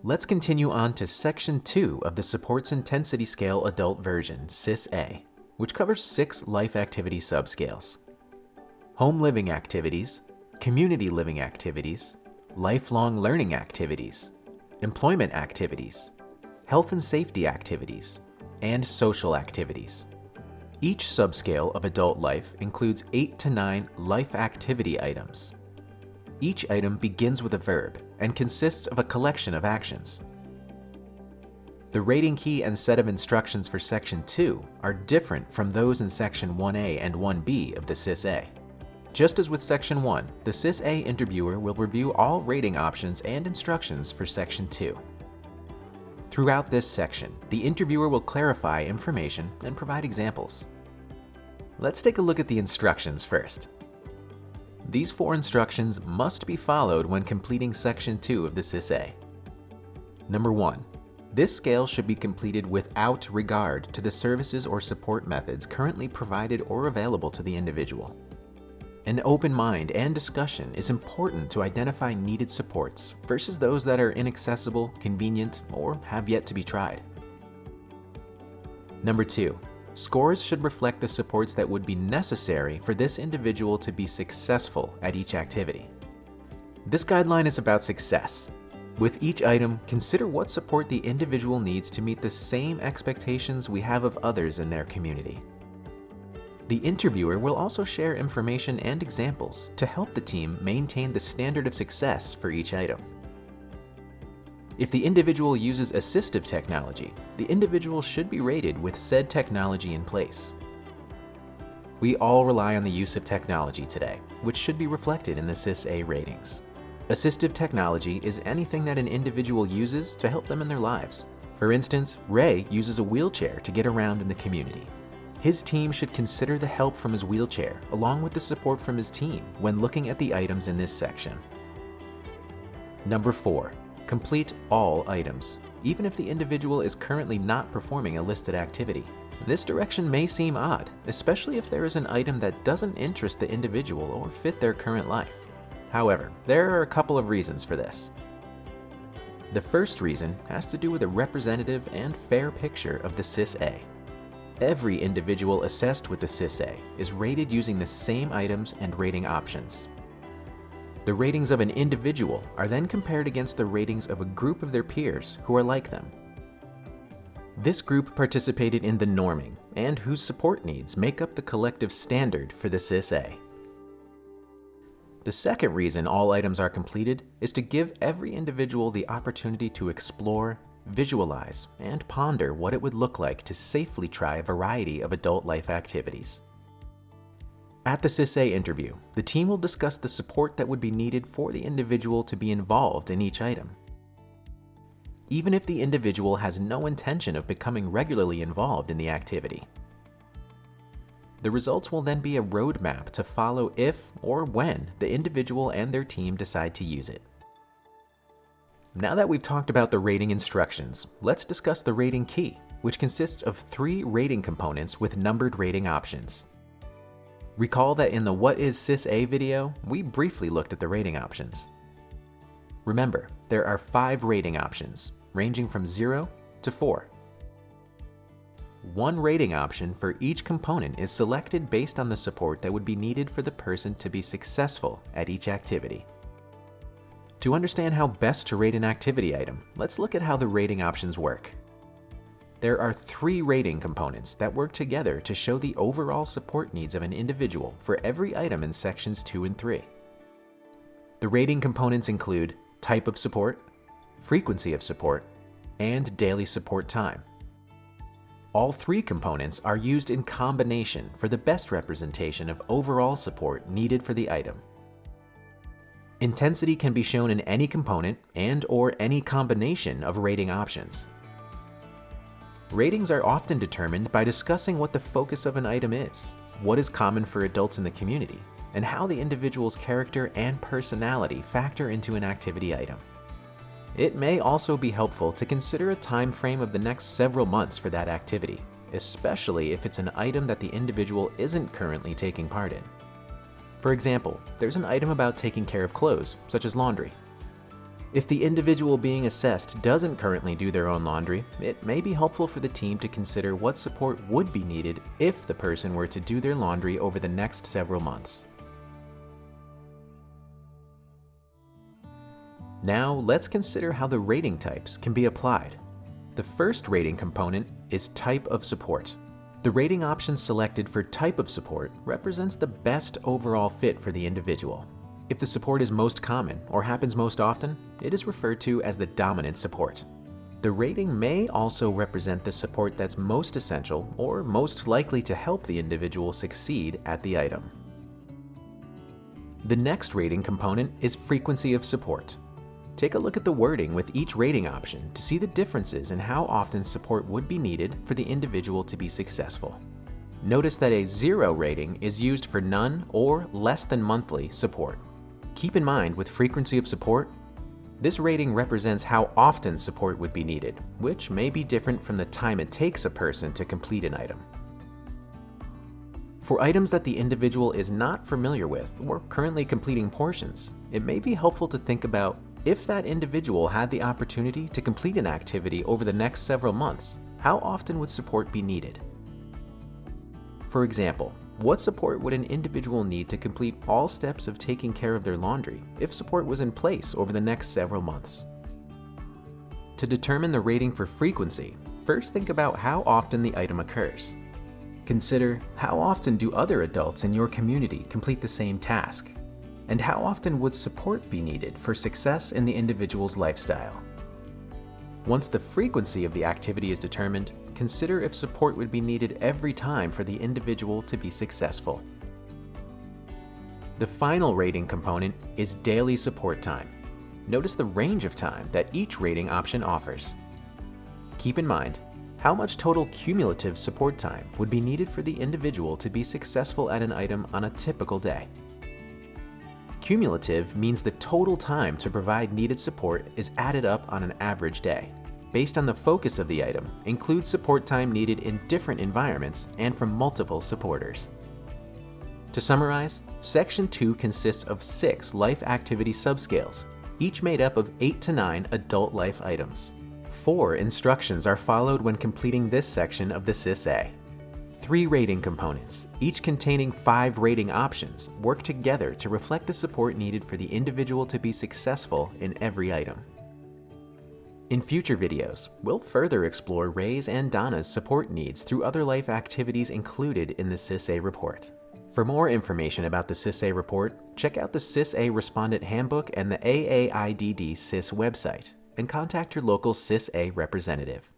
Let's continue on to Section 2 of the Supports Intensity Scale Adult Version, SIS-A, which covers 6 life activity subscales: home living activities, community living activities, lifelong learning activities, employment activities, health and safety activities, and social activities. Each subscale of adult life includes 8 to 9 life activity items. Each item begins with a verb and consists of a collection of actions. The rating key and set of instructions for Section 2 are different from those in Section 1A and 1B of the SIS-A. Just as with Section 1, the SIS-A interviewer will review all rating options and instructions for Section 2. Throughout this section, the interviewer will clarify information and provide examples. Let's take a look at the instructions first. These 4 instructions must be followed when completing Section 2 of the SIS-A. Number 1. This scale should be completed without regard to the services or support methods currently provided or available to the individual. An open mind and discussion is important to identify needed supports versus those that are inaccessible, convenient, or have yet to be tried. Number 2. Scores should reflect the supports that would be necessary for this individual to be successful at each activity. This guideline is about success. With each item, consider what support the individual needs to meet the same expectations we have of others in their community. The interviewer will also share information and examples to help the team maintain the standard of success for each item. If the individual uses assistive technology, the individual should be rated with said technology in place. We all rely on the use of technology today, which should be reflected in the SIS-A ratings. Assistive technology is anything that an individual uses to help them in their lives. For instance, Ray uses a wheelchair to get around in the community. His team should consider the help from his wheelchair along with the support from his team when looking at the items in this section. Number 4. Complete all items, even if the individual is currently not performing a listed activity. This direction may seem odd, especially if there is an item that doesn't interest the individual or fit their current life. However, there are a couple of reasons for this. The first reason has to do with a representative and fair picture of the SIS-A. Every individual assessed with the SIS-A is rated using the same items and rating options. The ratings of an individual are then compared against the ratings of a group of their peers who are like them. This group participated in the norming and whose support needs make up the collective standard for the SIS-A. The second reason all items are completed is to give every individual the opportunity to explore, visualize, and ponder what it would look like to safely try a variety of adult life activities. At the SIS-A interview, the team will discuss the support that would be needed for the individual to be involved in each item. Even if the individual has no intention of becoming regularly involved in the activity. The results will then be a roadmap to follow if or when the individual and their team decide to use it. Now that we've talked about the rating instructions, let's discuss the rating key, which consists of 3 rating components with numbered rating options. Recall that in the What is SIS-A video, we briefly looked at the rating options. Remember, there are 5 rating options, ranging from 0 to 4. One rating option for each component is selected based on the support that would be needed for the person to be successful at each activity. To understand how best to rate an activity item, let's look at how the rating options work. There are 3 rating components that work together to show the overall support needs of an individual for every item in Sections 2 and 3. The rating components include type of support, frequency of support, and daily support time. All 3 components are used in combination for the best representation of overall support needed for the item. Intensity can be shown in any component and/or any combination of rating options. Ratings are often determined by discussing what the focus of an item is, what is common for adults in the community, and how the individual's character and personality factor into an activity item. It may also be helpful to consider a time frame of the next several months for that activity, especially if it's an item that the individual isn't currently taking part in. For example, there's an item about taking care of clothes, such as laundry. If the individual being assessed doesn't currently do their own laundry, it may be helpful for the team to consider what support would be needed if the person were to do their laundry over the next several months. Now, let's consider how the rating types can be applied. The first rating component is type of support. The rating option selected for type of support represents the best overall fit for the individual. If the support is most common or happens most often, it is referred to as the dominant support. The rating may also represent the support that's most essential or most likely to help the individual succeed at the item. The next rating component is frequency of support. Take a look at the wording with each rating option to see the differences in how often support would be needed for the individual to be successful. Notice that a 0 rating is used for none or less than monthly support. Keep in mind, with frequency of support, this rating represents how often support would be needed, which may be different from the time it takes a person to complete an item. For items that the individual is not familiar with or currently completing portions, it may be helpful to think about if that individual had the opportunity to complete an activity over the next several months, how often would support be needed? For example, what support would an individual need to complete all steps of taking care of their laundry if support was in place over the next several months? To determine the rating for frequency, first think about how often the item occurs. Consider how often do other adults in your community complete the same task, and how often would support be needed for success in the individual's lifestyle. Once the frequency of the activity is determined, consider if support would be needed every time for the individual to be successful. The final rating component is daily support time. Notice the range of time that each rating option offers. Keep in mind how much total cumulative support time would be needed for the individual to be successful at an item on a typical day. Cumulative means the total time to provide needed support is added up on an average day, based on the focus of the item, includes support time needed in different environments and from multiple supporters. To summarize, Section 2 consists of 6 life activity subscales, each made up of 8 to 9 adult life items. 4 instructions are followed when completing this section of the SIS-A. 3 rating components, each containing 5 rating options, work together to reflect the support needed for the individual to be successful in every item. In future videos, we'll further explore Ray's and Donna's support needs through other life activities included in the SIS-A report. For more information about the SIS-A report, check out the SIS-A Respondent Handbook and the AAIDD SIS website, and contact your local SIS-A representative.